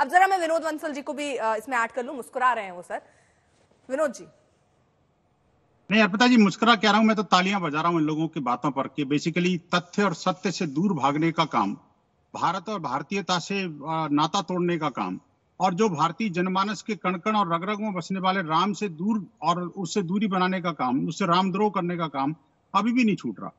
अब जरा मैं विनोद बंसल जी को भी इसमें ऐड कर लूं, मुस्कुरा रहे हैं वो सर। विनोद जी। नहीं अर्पिता जी, मुस्कुरा क्या रहा हूं, मैं तो तालियां बजा रहा हूं इन लोगों की बातों पर कि बेसिकली तथ्य और सत्य से दूर भागने का काम, भारत और भारतीयता से नाता तोड़ने का काम, और जो भारतीय जनमानस के कण-कण और रग-रग में बसने वाले राम से दूर और उससे दूरी बनाने का काम, उससे रामद्रोह करने का काम अभी भी नहीं छूट रहा।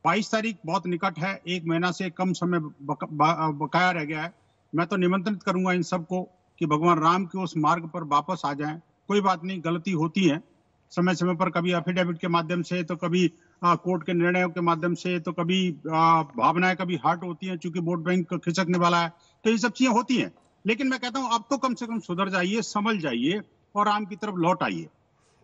22 तारीख बहुत निकट है, 1 महीना से कम समय बकाया रह गया है। मैं तो निमंत्रित करूंगा इन सबको कि भगवान राम के उस मार्ग पर वापस आ जाएं। कोई बात नहीं, गलती होती है समय समय पर, कभी एफिडेविट के माध्यम से, तो कभी कोर्ट के निर्णयों के माध्यम से, तो कभी भावनाएं कभी हर्ट होती हैं, चूंकि वोट बैंक खिसकने वाला है, तो ये सब चीजें होती हैं। लेकिन मैं कहता हूं अब तो कम से कम सुधर जाइए, समझ जाइए और राम की तरफ लौट आइए।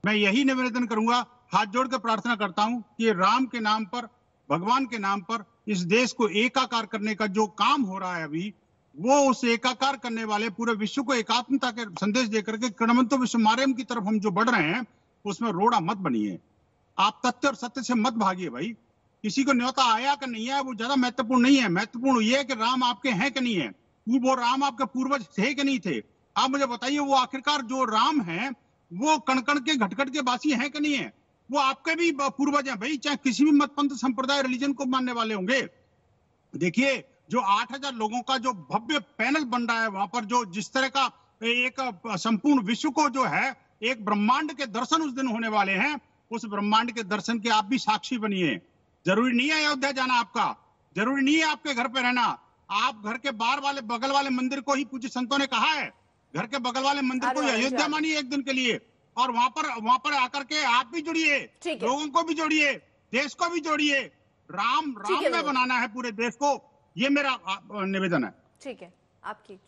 मैं यही निवेदन करूंगा, हाथ जोड़ कर प्रार्थना करता हूं कि राम के नाम पर, भगवान के नाम पर इस देश को एकाकार करने का जो काम हो रहा है अभी, वो उस एकाकार करने वाले पूरे विश्व को एकात्मता के संदेश देकर के कर्मंतो विश्वमार्यम की तरफ हम जो बढ़ रहे हैं, उसमें रोड़ा मत बनिए। आप तथ्य और सत्य से मत भागिए भाई। किसी को न्योता आया कि नहीं है वो ज्यादा महत्वपूर्ण नहीं है। महत्वपूर्ण ये है कि राम आपके हैं कि नहीं है, वो राम आपके पूर्वज थे कि नहीं थे। आप मुझे बताइए, वो आखिरकार जो राम है वो कण-कण के घट-घट के वासी हैं कि नहीं है। वो आपके भी पूर्वज हैं भाई, चाहे किसी भी मत पंथ संप्रदाय रिलीजन को मानने वाले होंगे। देखिए, जो 8000 लोगों का जो भव्य पैनल बन रहा है वहां पर, जो जिस तरह का एक संपूर्ण विश्व को जो है एक ब्रह्मांड के दर्शन उस दिन होने वाले हैं, उस ब्रह्मांड के दर्शन के आप भी साक्षी बनिए। जरूरी नहीं है अयोध्या जाना आपका, जरूरी नहीं है आपके घर पे रहना। आप घर के बाहर वाले बगल वाले मंदिर को ही, पूज्य संतों ने कहा है, घर के बगल वाले मंदिर को ही अयोध्या मानिए एक दिन के लिए, और वहां पर आकर के आप भी जुड़िए, लोगों को भी जोड़िए, देश को भी जोड़िए। राम में बनाना है पूरे देश को, ये मेरा निवेदन है। ठीक है, आपकी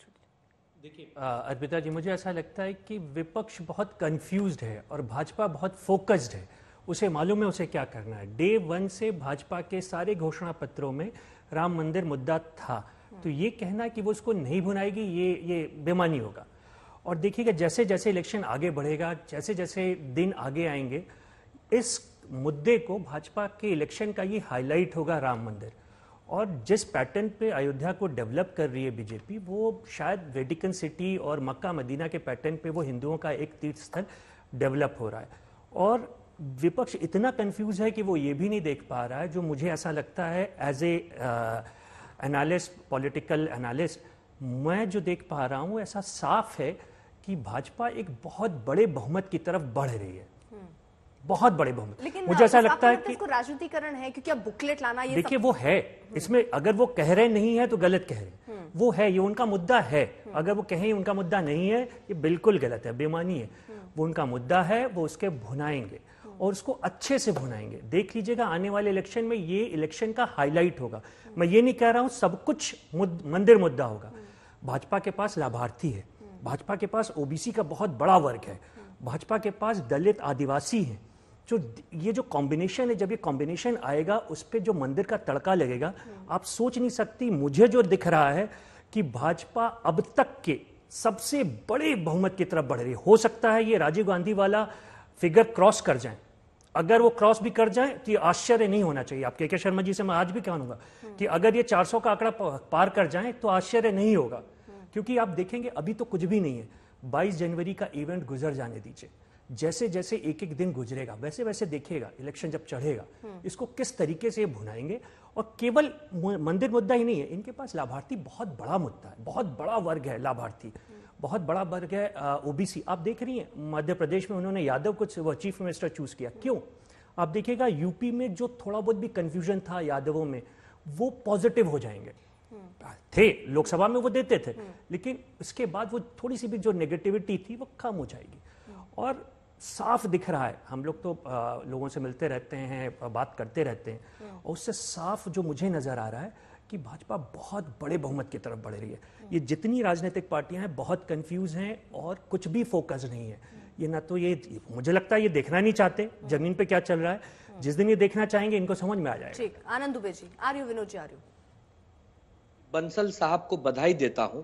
देखिए अर्पिता जी, मुझे ऐसा लगता है कि विपक्ष बहुत कंफ्यूज्ड है और भाजपा बहुत फोकस्ड है। उसे मालूम है उसे क्या करना है। डे 1 से भाजपा के सारे घोषणा पत्रों में राम मंदिर मुद्दा था, तो ये कहना कि वो उसको नहीं भुनाएगी, ये बेमानी होगा। और देखिएगा जैसे जैसे इलेक्शन आगे बढ़ेगा, जैसे जैसे दिन आगे आएंगे, इस मुद्दे को भाजपा के इलेक्शन का ये हाईलाइट होगा राम मंदिर। और जिस पैटर्न पे अयोध्या को डेवलप कर रही है बीजेपी, वो शायद वेटिकन सिटी और मक्का मदीना के पैटर्न पे वो हिंदुओं का एक तीर्थ स्थल डेवलप हो रहा है। और विपक्ष इतना कंफ्यूज है कि वो ये भी नहीं देख पा रहा है, जो मुझे ऐसा लगता है as a analyst, political analyst, मैं जो देख पा रहा हूँ ऐसा साफ है कि भाजपा एक बहुत बड़े बहुमत की तरफ बढ़ रही है, बहुत बड़े बहुमत। लेकिन मुझे ऐसा लगता है कि इसको राजनीतिकरण है, क्योंकि अब बुकलेट लाना, ये देखिए वो है इसमें, अगर वो कह रहे नहीं है तो गलत कह रहे, वो है, ये उनका मुद्दा है। अगर वो कहें उनका मुद्दा नहीं है, ये बिल्कुल गलत है, बेमानी है। वो उनका मुद्दा है, वो उसके भुनाएंगे और उसको अच्छे से भुनाएंगे। देख लीजिएगा आने वाले इलेक्शन में ये इलेक्शन का हाईलाइट होगा। मैं ये नहीं कह रहा हूं सब कुछ मंदिर मुद्दा होगा। भाजपा के पास लाभार्थी है, भाजपा के पास ओबीसी का बहुत बड़ा वर्ग है, भाजपा के पास दलित आदिवासी है। जो ये जो कॉम्बिनेशन है, जब ये कॉम्बिनेशन आएगा उस पर जो मंदिर का तड़का लगेगा, आप सोच नहीं सकती। मुझे जो दिख रहा है कि भाजपा अब तक के सबसे बड़े बहुमत की तरफ बढ़ रही है। हो सकता है ये राजीव गांधी वाला फिगर क्रॉस कर जाए। अगर वो क्रॉस भी कर जाए तो ये आश्चर्य नहीं होना चाहिए। आप के शर्मा जी से मैं आज भी कहूंगा कि अगर ये 400 का आंकड़ा पार कर जाए तो आश्चर्य नहीं होगा, क्योंकि आप देखेंगे अभी तो कुछ भी नहीं है। 22 जनवरी का इवेंट गुजर जाने दीजिए, जैसे जैसे एक एक दिन गुजरेगा वैसे वैसे देखिएगा इलेक्शन जब चढ़ेगा इसको किस तरीके से भुनाएंगे। और केवल मंदिर मुद्दा ही नहीं है, इनके पास लाभार्थी बहुत बड़ा मुद्दा है, बहुत बड़ा वर्ग है लाभार्थी, बहुत बड़ा वर्ग है ओबीसी। आप देख रही हैं मध्य प्रदेश में उन्होंने यादव को चीफ मिनिस्टर चूज किया, क्यों? आप देखिएगा यूपी में जो थोड़ा बहुत भी कंफ्यूजन था यादवों में, वो पॉजिटिव हो जाएंगे। थे लोकसभा में वो देते थे, लेकिन उसके बाद वो थोड़ी सी भी जो नेगेटिविटी थी वो कम हो जाएगी। और साफ दिख रहा है, हम लोग तो लोगों से मिलते रहते हैं, बात करते रहते हैं, और उससे साफ जो मुझे नजर आ रहा है कि भाजपा बहुत बड़े बहुमत की तरफ बढ़ रही है। ये जितनी राजनीतिक पार्टियां हैं बहुत कंफ्यूज हैं और कुछ भी फोकस नहीं है। ये ना तो ये मुझे लगता है ये देखना नहीं चाहते जमीन पे क्या चल रहा है। जिस दिन ये देखना चाहेंगे इनको समझ में आ जाएगा। ठीक, आनंद दुबे जी, आर्यू विनोद जी, आर्यू। बंसल साहब को बधाई देता हूं,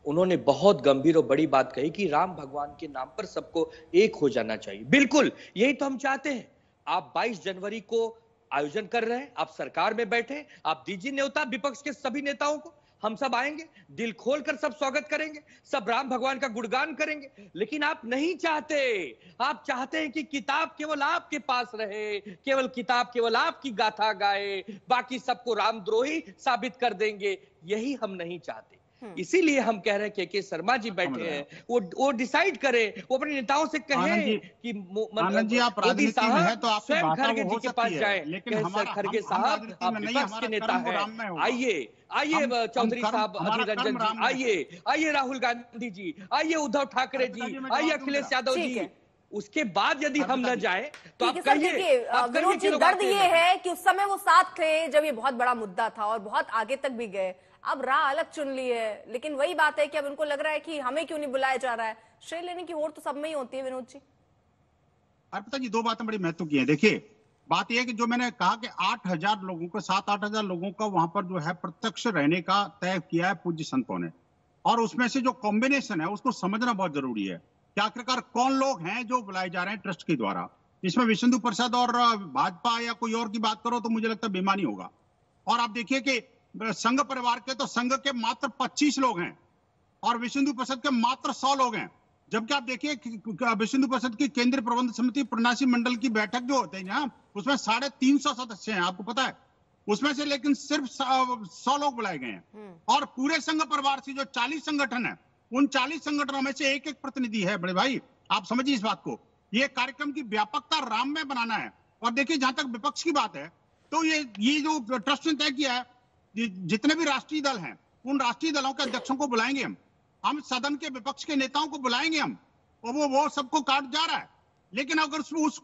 उन्होंने बहुत गंभीर और बड़ी बात कही कि राम भगवान के नाम पर सबको एक हो जाना चाहिए। बिल्कुल यही तो हम चाहते हैं। आप 22 जनवरी को आयोजन कर रहे हैं, आप सरकार में बैठे, आप दीजिए न्योता विपक्ष के सभी नेताओं को, हम सब आएंगे, दिल खोलकर सब स्वागत करेंगे, सब राम भगवान का गुणगान करेंगे। लेकिन आप नहीं चाहते, आप चाहते हैं कि किताब केवल आपके पास रहे, केवल किताब केवल आपकी गाथा गाए, बाकी सबको रामद्रोही साबित कर देंगे। यही हम नहीं चाहते। इसीलिए हम कह रहे हैं के शर्मा जी बैठे हैं, वो डिसाइड करें, वो अपने नेताओं से कहें कि आनंद जी, आप राजनीति में हैं तो आपकी स्वयं बात खड़गे हो जी के पास सकती है, जाएं, लेकिन हमारा खड़गे हम साहब राजनीति आप में नहीं, विपक्ष के हमारा नेता कर्म वो हैं, राम में होगा। आइए चौधरी साहब अधीर रंजन जी, आइए राहुल गांधी जी, आइए उद्धव ठाकरे जी, आइए अखिलेश यादव जी। उसके बाद यदि हम न जाए तो आप कहिए। विनोद जी, दर्द ये है कि उस समय वो साथ थे जब ये बहुत बड़ा मुद्दा था और बहुत आगे तक भी गए। अब राह अलग चुन ली है, लेकिन वही बात है कि अब उनको लग रहा है कि हमें क्यों नहीं बुलाया जा रहा है। श्रेय लेने की होड़ तो सब में ही होती है विनोद जी। अर्पिता जी, दो बातें बड़ी महत्व की हैं। देखिए, बात यह है कि जो मैंने कहा कि 8,000 लोगों को, 7-8 हजार लोगों का वहां पर जो है प्रत्यक्ष रहने का तय किया है पूज्य संतों ने, और उसमें से जो कॉम्बिनेशन है उसको समझना बहुत जरूरी है कि आखिरकार कौन लोग हैं जो बुलाए जा रहे हैं ट्रस्ट के द्वारा। इसमें विश्वेंदु प्रसाद और भाजपा या कोई और की बात करो तो मुझे लगता है बेईमानी होगा। और आप देखिए कि संघ परिवार के तो संघ के मात्र 25 लोग हैं और विश्वेंदु प्रसाद के मात्र 100 लोग हैं। जबकि आप देखिए विश्वेंदु प्रसाद की केंद्रीय प्रबंध समिति प्रणाशी मंडल की बैठक जो होते हैं ना, उसमें 350 सदस्य हैं, आपको पता है, उसमें से लेकिन सिर्फ 100 लोग बुलाए गए हैं। और पूरे संघ परिवार से जो 40 संगठन है, उन 40 संगठनों में से एक प्रतिनिधि है। बड़े भाई, आप समझिए इस बात को, ये कार्यक्रम की व्यापकता राम में बनाना है। और देखिए, जहां तक विपक्ष की बात है, तो ये जो ट्रस्ट ने तय किया है, जितने भी राष्ट्रीय दल हैं, उन राष्ट्रीय दलों के अध्यक्षों को बुलाएंगे हम सदन के विपक्ष के नेताओं को बुलाएंगे हम, और वो सबको काट जा रहा है। लेकिन अगर उस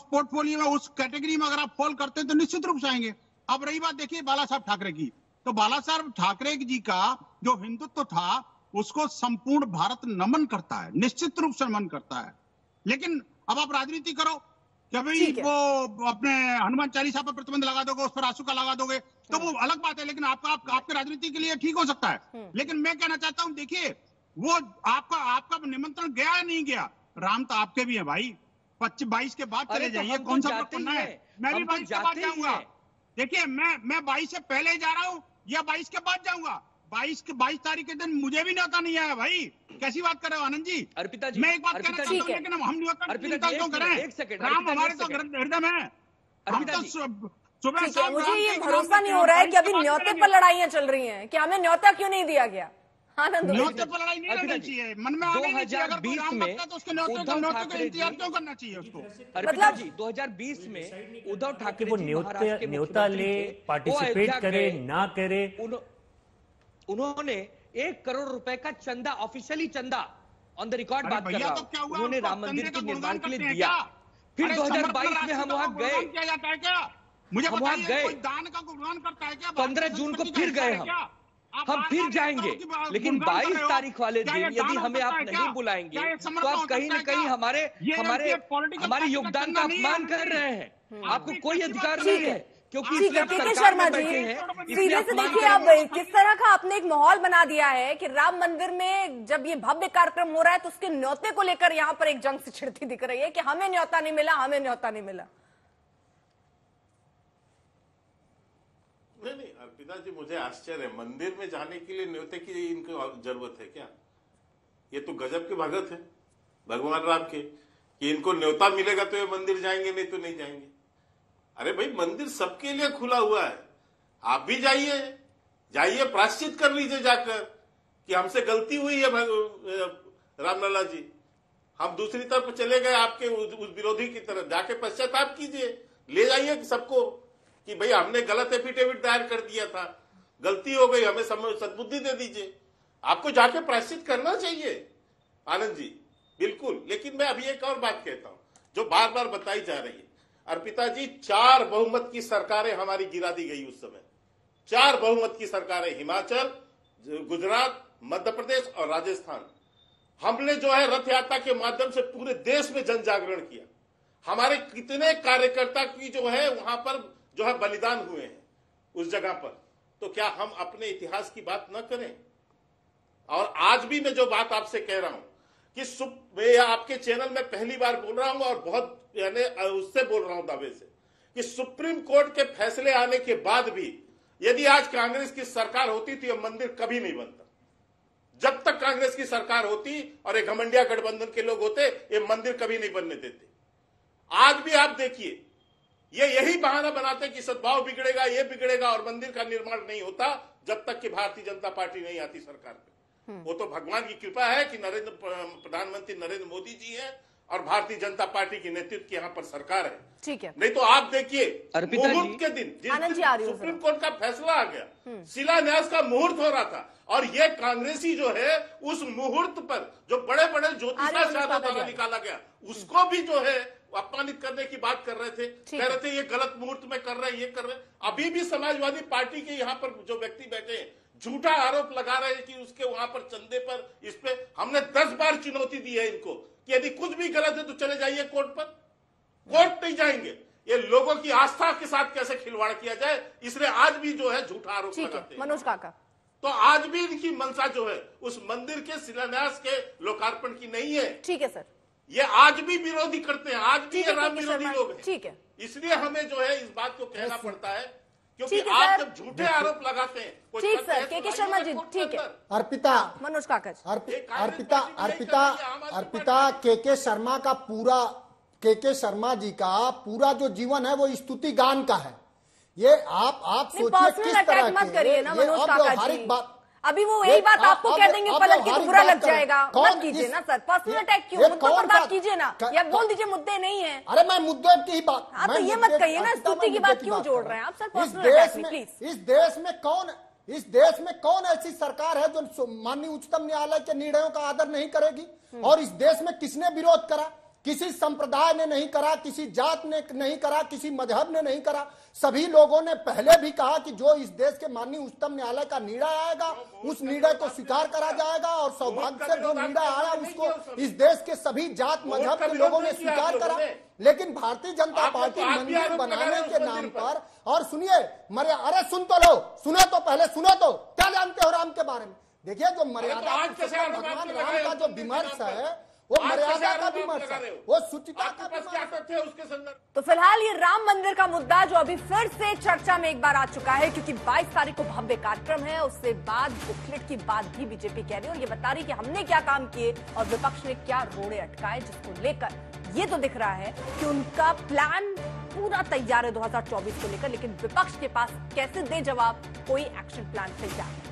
पोर्टफोलियो में, उस कैटेगरी में अगर आप फॉल करते हैं तो निश्चित रूप से आएंगे। अब रही बात देखिए बाला साहब ठाकरे की, तो बाला साहब ठाकरे जी का जो हिंदुत्व था उसको संपूर्ण भारत नमन करता है, निश्चित रूप से नमन करता है। लेकिन अब आप राजनीति करो, कभी वो अपने हनुमान चालीसा पर प्रतिबंध लगा दोगे, उस पर आंसू का लगा दोगे, तो वो अलग बात है। लेकिन आपके राजनीति के लिए ठीक हो सकता है। लेकिन मैं कहना चाहता हूं, देखिए, वो आपका निमंत्रण गया या नहीं गया, राम तो आपके भी है भाई। 22 के बाद चले जाइए, कौन सा करना है। मैं भी 22 के बाद जाऊंगा। देखिए, मैं 22 से पहले जा रहा हूं या 22 के बाद जाऊंगा। 22 तारीख के दिन मुझे भी न्योता नहीं आया भाई। कैसी बात कर रहे हो आनंद जी? अर्पिता जी, मैं एक बात कहना चाहता हूं, लेकिन हम न्योता क्यों करें? राम हमारे तो हृदय में है। हम तो सुबह शाम, मुझे ये भरोसा नहीं हो रहा है कि अभी न्योते पर लड़ाइयां चल रही हैं कि हमें न्योता क्यों नहीं दिया गया। आनंद, न्योते पर लड़ाई नहीं लड़नी चाहिए, मन में आगे नहीं चाहिए। अगर कोई राम भक्त है तो उसके न्योते का इंतजार क्यों करना चाहिए उसको? अर्पिता जी, 2020 में उद्धव ठाकरे वो न्योता ले, पार्टिसिपेट करे ना करे, उन्होंने 1 करोड़ रुपए का चंदा, ऑफिशियली चंदा, ऑन द रिकॉर्ड बात कर रहा हूं, उन्होंने राम मंदिर के निर्माण के लिए दिया। फिर 2022 में हम वहां गए, मुझे वहां गए, दान का गुणगान करता है क्या? 15 जून को फिर गए हम फिर जाएंगे। लेकिन 22 तारीख वाले दिन यदि हमें आप नहीं बुलाएंगे तो आप कहीं ना कहीं हमारे योगदान का अपमान कर रहे हैं। आपको कोई अधिकार नहीं है, क्योंकि शर्मा जी, सीधे से देखिए, अब किस तरह का आपने एक माहौल बना दिया है कि राम मंदिर में जब ये भव्य कार्यक्रम हो रहा है तो उसके न्योते को लेकर यहाँ पर एक जंग से छिड़ती दिख रही है कि हमें न्योता नहीं मिला, हमें न्योता नहीं मिला। नहीं, अर्पिता जी, मुझे आश्चर्य है, मंदिर में जाने के लिए न्योते की इनको जरूरत है क्या? ये तो गजब के भगत है भगवान राम के, कि इनको न्योता मिलेगा तो ये मंदिर जाएंगे, नहीं तो नहीं जाएंगे। अरे भाई, मंदिर सबके लिए खुला हुआ है, आप भी जाइए, प्रायश्चित कर लीजिए जाकर कि हमसे गलती हुई है रामलला जी, हम दूसरी तरफ चले गए, आपके उस विरोधी की तरफ जाके पश्चाताप कीजिए, ले जाइए सबको कि भाई हमने गलत एफिडेविट दायर कर दिया था, गलती हो गई, हमें सद्बुद्धि दे दीजिए। आपको जाके प्रायश्चित करना चाहिए आनंद जी, बिल्कुल। लेकिन मैं अभी एक और बात कहता हूं जो बार बार बताई जा रही है। अर्पिता जी, 4 बहुमत की सरकारें हमारी गिरा दी गई उस समय। 4 बहुमत की सरकारें, हिमाचल, गुजरात, मध्य प्रदेश और राजस्थान। हमने जो है रथ यात्रा के माध्यम से पूरे देश में जन जागरण किया। हमारे कितने कार्यकर्ता की जो है वहां पर जो है बलिदान हुए हैं उस जगह पर। तो क्या हम अपने इतिहास की बात न करें? और आज भी मैं जो बात आपसे कह रहा हूं कि मैं आपके चैनल में पहली बार बोल रहा हूं और बहुत यानी उससे बोल रहा हूं दावे से कि सुप्रीम कोर्ट के फैसले आने के बाद भी यदि आज कांग्रेस की सरकार होती तो यह मंदिर कभी नहीं बनता। जब तक कांग्रेस की सरकार होती और एक घमंडिया गठबंधन के लोग होते, ये मंदिर कभी नहीं बनने देते। आज भी आप देखिए, ये यही बहाना बनाते कि सद्भाव बिगड़ेगा, ये बिगड़ेगा, और मंदिर का निर्माण नहीं होता जब तक कि भारतीय जनता पार्टी नहीं आती सरकार पे। वो तो भगवान की कृपा है कि प्रधानमंत्री नरेंद्र मोदी जी हैं और भारतीय जनता पार्टी की नेतृत्व की यहाँ पर सरकार है। ठीक है, नहीं तो आप देखिए मुहूर्त के दिन जिस आनंद जी दिन आ रही हो सुप्रीम कोर्ट का फैसला आ गया, शिलान्यास का मुहूर्त हो रहा था, और ये कांग्रेसी जो है उस मुहूर्त पर जो बड़े बड़े ज्योतिषाचार्यों द्वारा निकाला गया, उसको भी जो है अपमानित करने की बात कर रहे थे, कह रहे थे ये गलत मुहूर्त में कर रहे हैं, ये कर रहे हैं। अभी भी समाजवादी पार्टी के यहाँ पर जो व्यक्ति बैठे हैं झूठा आरोप लगा रहे हैं कि उसके वहां पर चंदे पर, इस पे हमने 10 बार चुनौती दी है इनको कि यदि कुछ भी गलत है तो चले जाइए कोर्ट पर। कोर्ट नहीं जाएंगे। ये लोगों की आस्था के साथ कैसे खिलवाड़ किया जाए, इसलिए आज भी जो है झूठा आरोप लगाते हैं। मनोज काका, तो आज भी इनकी मंशा जो है उस मंदिर के शिलान्यास के लोकार्पण की नहीं है। ठीक है सर, ये आज भी विरोधी करते हैं, आज भी ये राम विरोधी लोग हैं। ठीक है, इसलिए हमें जो है इस बात को कहना पड़ता है, क्योंकि ठीक है आप सर। जब झूठे आरोप लगाते हैं, कोई ठीक करते सर, हैं, के तो शर्मा जी, कोर्ट के ठीक है। अंदर। अर्पिता मनोज काका जी, अर्पिता के शर्मा का पूरा, के शर्मा जी का पूरा जो जीवन है वो स्तुति गान का है। ये आप सोचिए किस तरह मत करिए ना मनोज काका जी। बात, अभी वो यही बात आपको कह देंगे पलट के तो बुरा लग जाएगा। मत कीजिए ना सर, पर्सनल अटैक क्यों, मुद्दों पर बात कीजिए ना, या बोल दीजिए मुद्दे नहीं है। अरे मैं मुद्दे की बात, हाँ तो ये मत कहिए ना, स्तुति की बात क्यों जोड़ रहे हैं आप सर, पर्सनल अटैक में प्लीज। इस देश में कौन ऐसी सरकार है जो माननीय उच्चतम न्यायालय के निर्णयों का आदर नहीं करेगी? और इस देश में किसने विरोध करा? किसी संप्रदाय ने नहीं करा, किसी जात ने नहीं करा, किसी मजहब ने नहीं करा। सभी लोगों ने पहले भी कहा कि जो इस देश के माननीय उच्चतम न्यायालय का निर्णय आएगा उस निर्णय को स्वीकार करा जाएगा, और सौभाग्य से जो निर्णय आया उसको इस देश के सभी जात मजहब के लोगों ने स्वीकार करा। लेकिन भारतीय जनता पार्टी मंदिर बनाने के नाम पर, और सुनिए अरे सुन तो लो, सुनो तो पहले सुनो तो, क्या जानते हो राम के बारे में? देखिए जो मर्यादा भगवान राम का जो विमर्श है वो मर्यादा का विमर्श है, वो शुचिता का विमर्श है उसके संदर्भ। तो फिलहाल ये राम मंदिर का मुद्दा जो अभी फिर से चर्चा में एक बार आ चुका है, क्योंकि 22 तारीख को भव्य कार्यक्रम है, उससे बाद बुकलेट की बात भी बीजेपी कह रही है और ये बता रही कि हमने क्या काम किए और विपक्ष ने क्या रोड़े अटकाए, जिसको लेकर ये तो दिख रहा है कि उनका प्लान पूरा तैयार है 2024 को लेकर, लेकिन विपक्ष के पास कैसे दे जवाब, कोई एक्शन प्लान तैयार है।